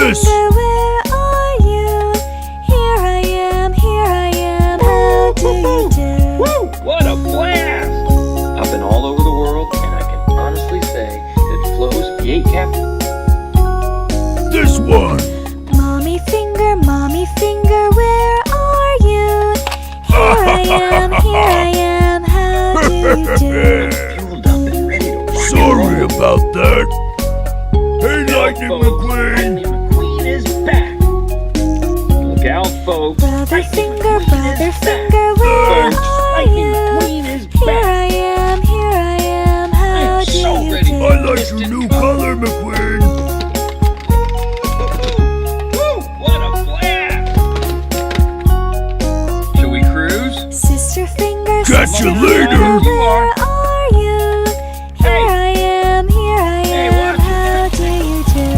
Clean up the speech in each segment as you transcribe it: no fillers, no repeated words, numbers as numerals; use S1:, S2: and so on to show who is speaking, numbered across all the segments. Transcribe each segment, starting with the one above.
S1: this?
S2: Finger, where are you? Here I am, how do you do?
S3: Woo! What a blast! I've been all over the world, and I can honestly say that Flo's V8 cap.
S1: This one.
S2: Mommy finger, where are you? Here I am, how do you do?
S3: Fueled up and ready to rock and
S1: Sorry
S3: roll.
S1: about that. Hey, Lightning
S3: Folks,
S1: McQueen.
S3: Lightning McQueen is back. Look out, folks.
S2: Brother
S3: Lightning
S2: finger,
S3: McQueen is back.
S2: where
S3: Folks,
S2: are
S3: Lightning
S2: you?
S3: McQueen is
S2: Here
S3: back.
S2: I am, how
S3: I'm
S2: do
S3: so
S2: you
S3: ready.
S2: do?
S1: I like your new color, McQueen.
S3: Woo! What a blast! Shall we cruise?
S2: Sister finger,
S1: Catch you later.
S3: You are.
S2: where are you? Here I am,
S3: watch
S2: how do you do?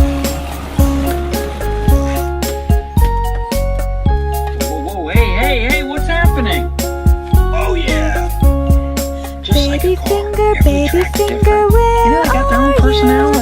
S3: Whoa, hey, what's happening? Oh, yeah! Just like a
S2: Baby
S3: car,
S2: finger,
S3: every track
S2: finger,
S3: different.
S2: where
S3: You know, they got their own
S2: are
S3: personality.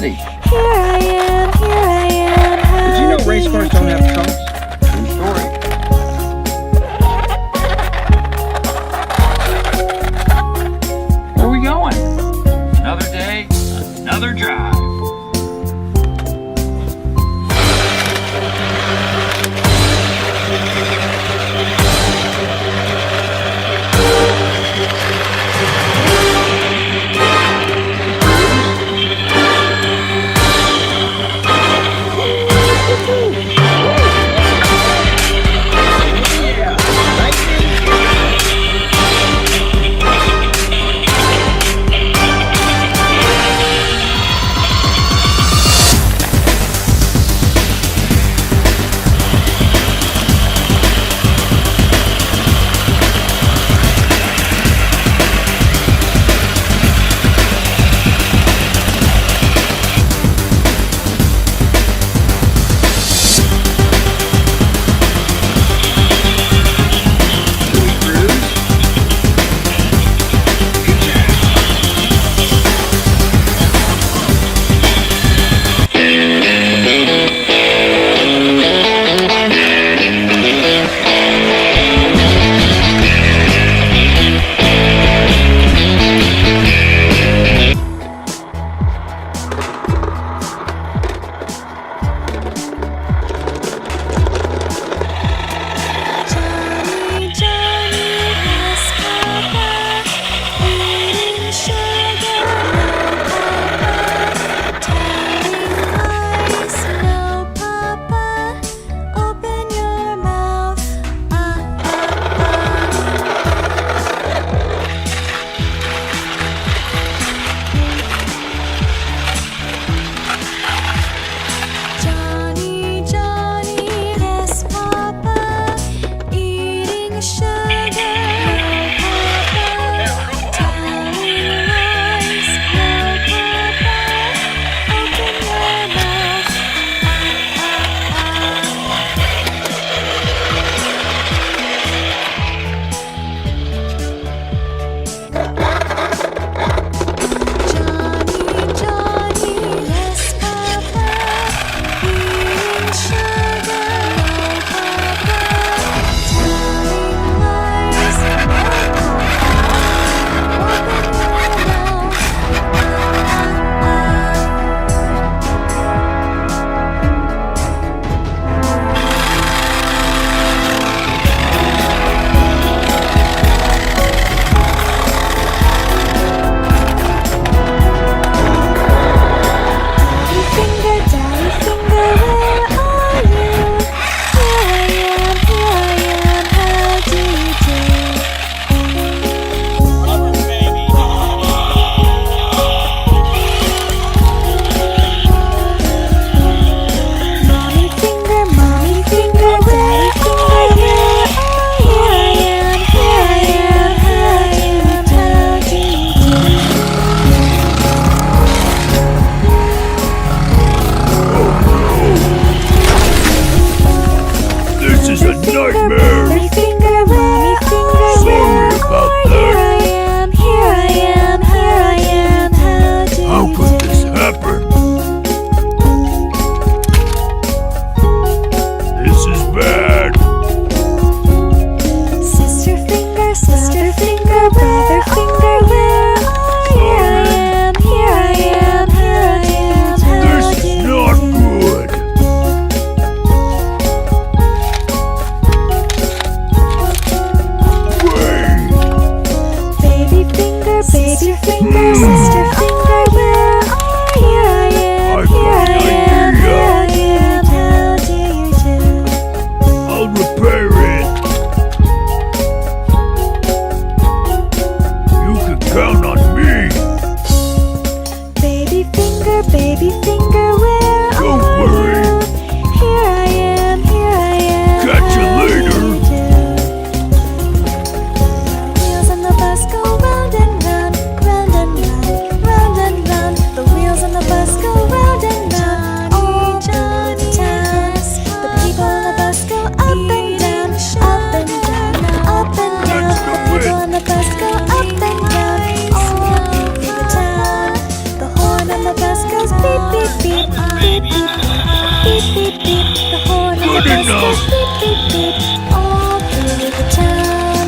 S1: enough.
S2: Beep, beep, beep, all through the town.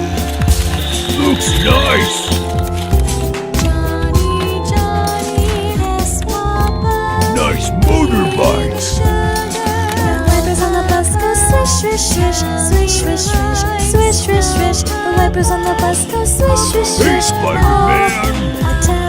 S1: Looks nice.
S2: Johny, Johny, yes, Papa.
S1: Nice motorbikes.
S2: The wipers on the bus go swish, swish, swish, swish, swish, swish, swish, swish, swish. The wipers on the bus go swish, swish,
S1: Hey,
S2: swish.
S1: Spider-Man.
S2: All through the town.